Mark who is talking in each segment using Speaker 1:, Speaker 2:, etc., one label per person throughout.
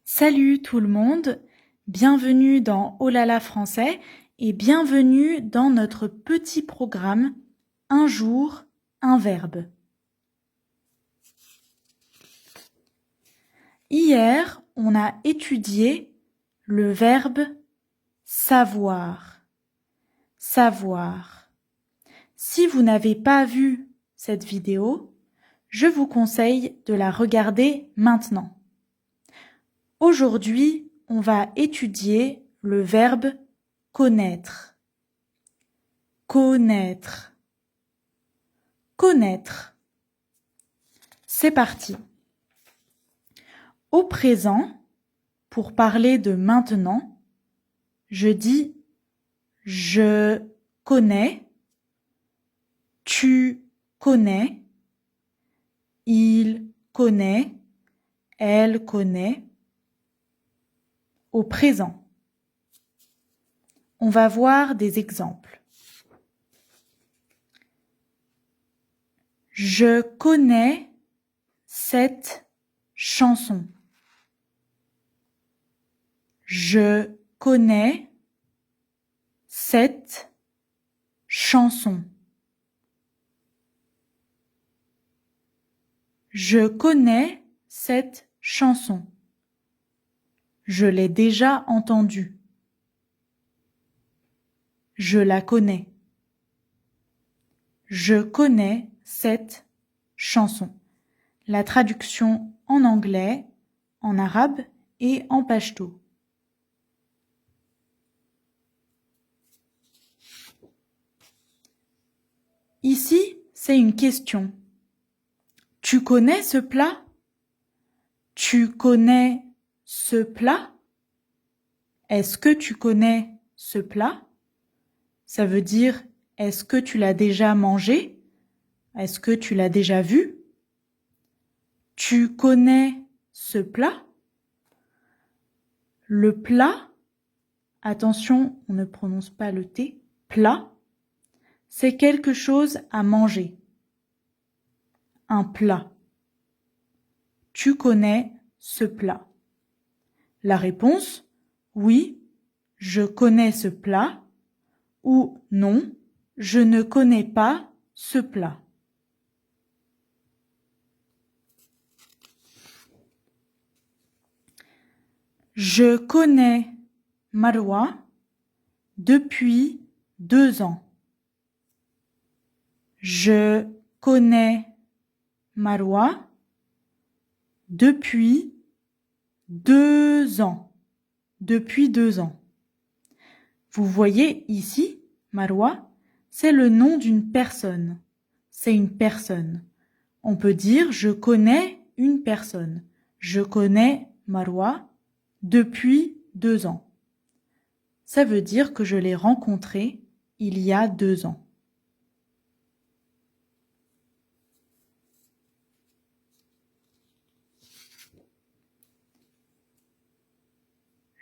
Speaker 1: Salut tout le monde, bienvenue dans Oh là là français et bienvenue dans notre petit programme Un jour, un verbe. Hier, on a étudié le verbe savoir. Savoir. Si vous n'avez pas vu cette vidéo, je vous conseille de la regarder maintenant. Aujourd'hui, on va étudier le verbe connaître. Connaître. Connaître. C'est parti. Au présent, pour parler de maintenant, je dis je connais, tu connais, il connaît, elle connaît. Au présent. On va voir des exemples. Je connais cette chanson. Je connais cette chanson. Je connais cette chanson. Je l'ai déjà entendue. Je la connais. Je connais cette chanson. La traduction en anglais, en arabe et en pachto. Ici, c'est une question. Tu connais ce plat? Tu connais ce plat? Est-ce que tu connais ce plat? Ça veut dire, est-ce que tu l'as déjà mangé? Est-ce que tu l'as déjà vu? Tu connais ce plat? Le plat, attention, on ne prononce pas le T, plat, c'est quelque chose à manger. Un plat. Tu connais ce plat? La réponse, oui, je connais ce plat, ou non, je ne connais pas ce plat. Je connais Marwa depuis 2 ans. Je connais Marwa depuis 2 ans. Depuis 2 ans. Vous voyez ici, Marwa, c'est le nom d'une personne. C'est une personne. On peut dire je connais une personne. Je connais Marwa depuis 2 ans. Ça veut dire que je l'ai rencontré il y a 2 ans.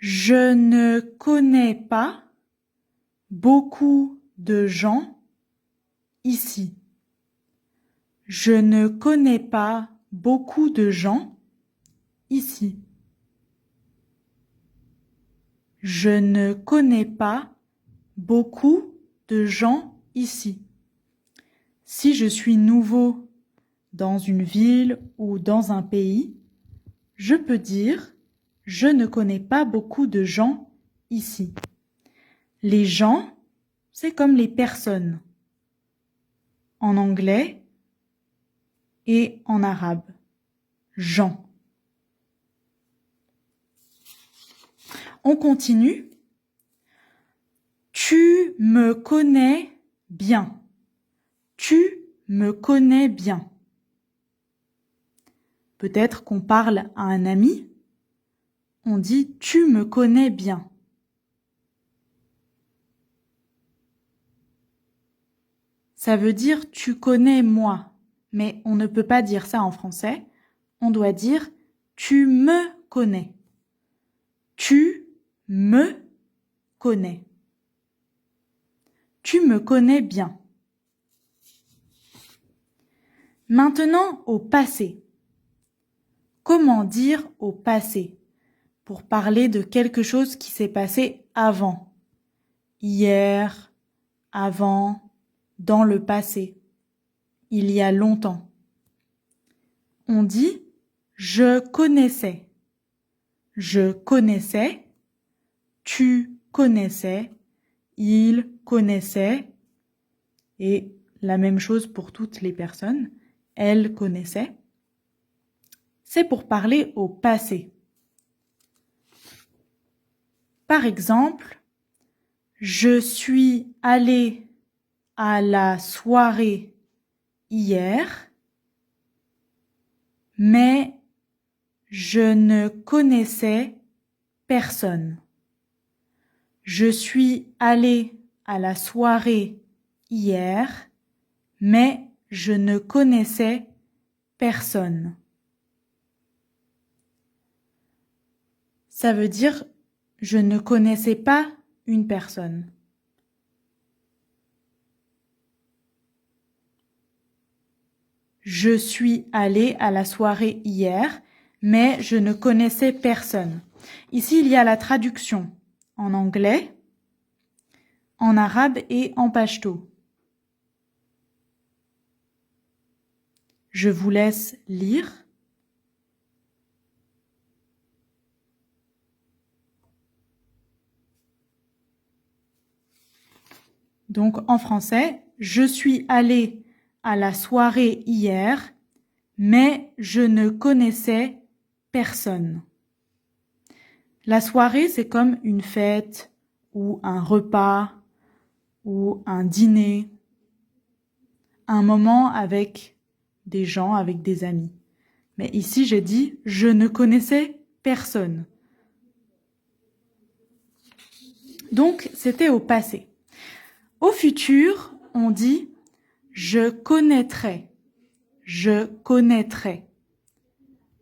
Speaker 1: Je ne connais pas beaucoup de gens ici. Je ne connais pas beaucoup de gens ici. Je ne connais pas beaucoup de gens ici. Si je suis nouveau dans une ville ou dans un pays, je peux dire « Je ne connais pas beaucoup de gens ici ». Les gens, c'est comme les personnes en anglais et en arabe. Gens. On continue. Tu me connais bien. Tu me connais bien. Peut-être qu'on parle à un ami. On dit « Tu me connais bien ». Ça veut dire « Tu connais moi ». Mais on ne peut pas dire ça en français. On doit dire « Tu me connais ». Tu me connais. Tu me connais bien. Maintenant, au passé. Comment dire au passé? pour parler de quelque chose qui s'est passé avant. Hier, avant, dans le passé, il y a longtemps. On dit « je connaissais ». Je connaissais, tu connaissais, il connaissait, et la même chose pour toutes les personnes, elle connaissait. C'est pour parler au passé. Par exemple, je suis allée à la soirée hier, mais je ne connaissais personne. Je suis allée à la soirée hier, mais je ne connaissais personne. Ça veut dire je ne connaissais pas une personne. Je suis allée à la soirée hier, mais je ne connaissais personne. Ici, il y a la traduction en anglais, en arabe et en pachto. Je vous laisse lire. Donc, en français, je suis allée à la soirée hier, mais je ne connaissais personne. La soirée, c'est comme une fête ou un repas ou un dîner, un moment avec des gens, avec des amis. Mais ici, j'ai dit « je ne connaissais personne ». Donc, c'était au passé. Au futur, on dit « je connaîtrai ». Je connaîtrai.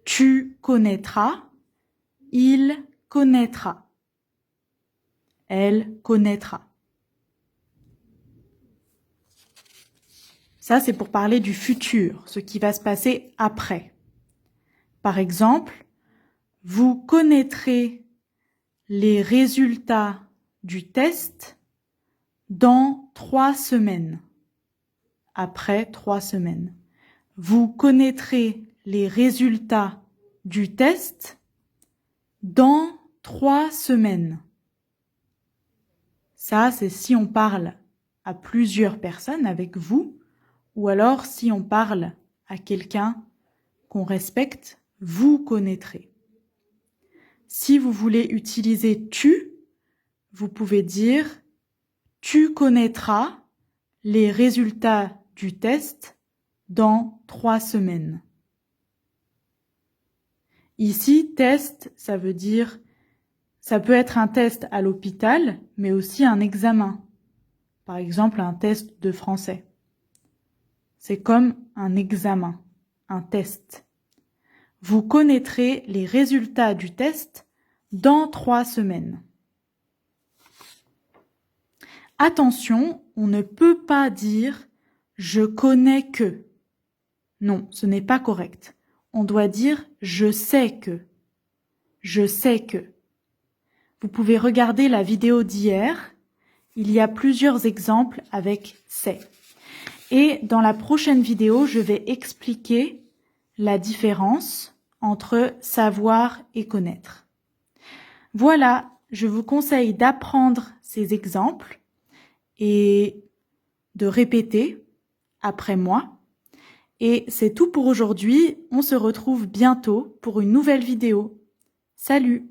Speaker 1: Tu connaîtras. Il connaîtra. Elle connaîtra. Ça, c'est pour parler du futur, ce qui va se passer après. Par exemple, vous connaîtrez les résultats du test dans 3 semaines. Après 3 semaines. Vous connaîtrez les résultats du test dans 3 semaines. Ça, c'est si on parle à plusieurs personnes avec vous, ou alors si on parle à quelqu'un qu'on respecte, vous connaîtrez. Si vous voulez utiliser tu, vous pouvez dire tu connaîtras les résultats du test dans 3 semaines. Ici, test, ça veut dire, ça peut être un test à l'hôpital, mais aussi un examen. Par exemple, un test de français. C'est comme un examen, un test. Vous connaîtrez les résultats du test dans 3 semaines. Attention, on ne peut pas dire « je connais que ». Non, ce n'est pas correct. On doit dire « je sais que ». Je sais que. Vous pouvez regarder la vidéo d'hier. Il y a plusieurs exemples avec « c'est ». Et dans la prochaine vidéo, je vais expliquer la différence entre savoir et connaître. Voilà, je vous conseille d'apprendre ces exemples et de répéter après moi. Et c'est tout pour aujourd'hui. On se retrouve bientôt pour une nouvelle vidéo. Salut!